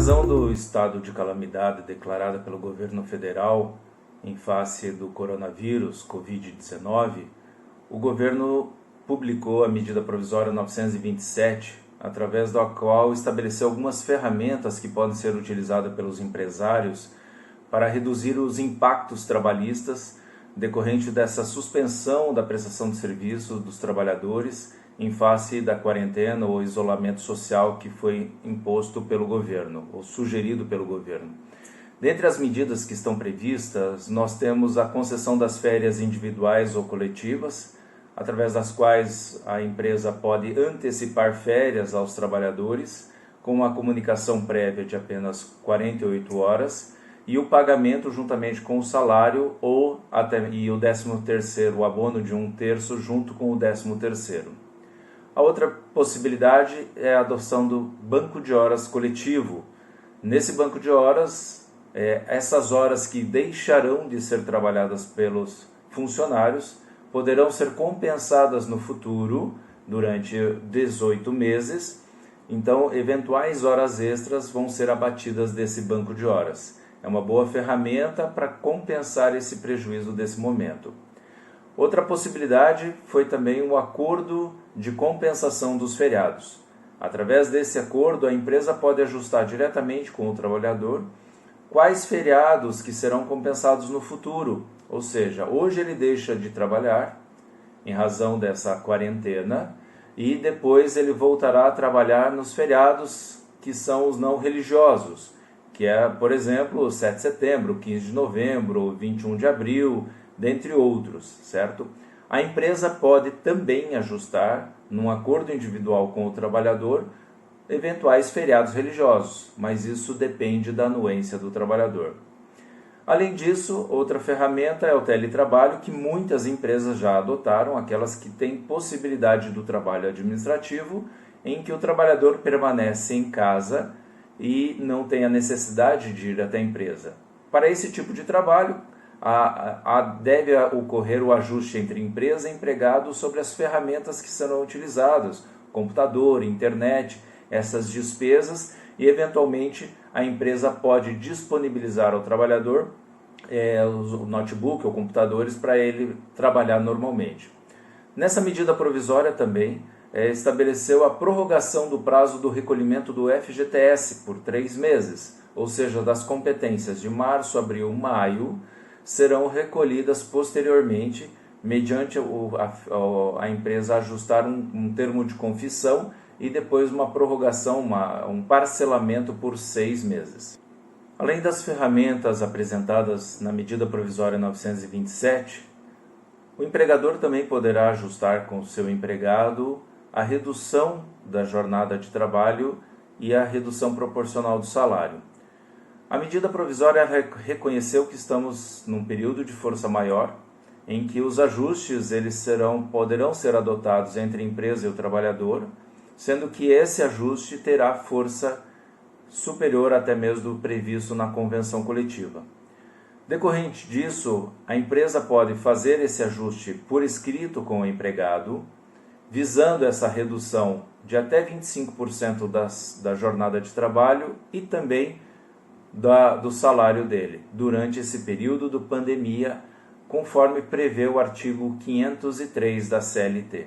razão do estado de calamidade declarada pelo governo federal em face do coronavírus Covid-19, o governo publicou a medida provisória 927, através da qual estabeleceu algumas ferramentas que podem ser utilizadas pelos empresários para reduzir os impactos trabalhistas decorrente dessa suspensão da prestação de serviço dos trabalhadores em face da quarentena ou isolamento social que foi imposto pelo governo, ou sugerido pelo governo. Dentre as medidas que estão previstas, nós temos a concessão das férias individuais ou coletivas, através das quais a empresa pode antecipar férias aos trabalhadores, com uma comunicação prévia de apenas 48 horas, e o pagamento juntamente com o salário e o 13º, o abono de 1/3 junto com o 13º. A outra possibilidade é a adoção do banco de horas coletivo. Nesse banco de horas, essas horas que deixarão de ser trabalhadas pelos funcionários poderão ser compensadas no futuro durante 18 meses. Então, eventuais horas extras vão ser abatidas desse banco de horas. É uma boa ferramenta para compensar esse prejuízo desse momento. Outra possibilidade foi também o acordo de compensação dos feriados. Através desse acordo, a empresa pode ajustar diretamente com o trabalhador quais feriados que serão compensados no futuro. Ou seja, hoje ele deixa de trabalhar em razão dessa quarentena e depois ele voltará a trabalhar nos feriados que são os não religiosos, que é, por exemplo, o 7 de setembro, 15 de novembro, 21 de abril, dentre outros, certo? A empresa pode também ajustar, num acordo individual com o trabalhador, eventuais feriados religiosos, mas isso depende da anuência do trabalhador. Além disso, outra ferramenta é o teletrabalho, que muitas empresas já adotaram, aquelas que têm possibilidade do trabalho administrativo, em que o trabalhador permanece em casa e não tem a necessidade de ir até a empresa. Para esse tipo de trabalho, deve ocorrer o ajuste entre empresa e empregado sobre as ferramentas que serão utilizadas, computador, internet, essas despesas, e eventualmente a empresa pode disponibilizar ao trabalhador o notebook ou computadores para ele trabalhar normalmente. Nessa medida provisória também estabeleceu a prorrogação do prazo do recolhimento do FGTS por 3 meses, ou seja, das competências de março, abril, maio, serão recolhidas posteriormente, mediante a empresa ajustar um termo de confissão e depois uma prorrogação, um parcelamento por 6 meses. Além das ferramentas apresentadas na medida provisória 927, o empregador também poderá ajustar com o seu empregado a redução da jornada de trabalho e a redução proporcional do salário. A medida provisória reconheceu que estamos num período de força maior, em que os ajustes poderão ser adotados entre a empresa e o trabalhador, sendo que esse ajuste terá força superior até mesmo do previsto na convenção coletiva. Decorrente disso, a empresa pode fazer esse ajuste por escrito com o empregado, visando essa redução de até 25% da jornada de trabalho e também do salário dele, durante esse período de pandemia, conforme prevê o artigo 503 da CLT.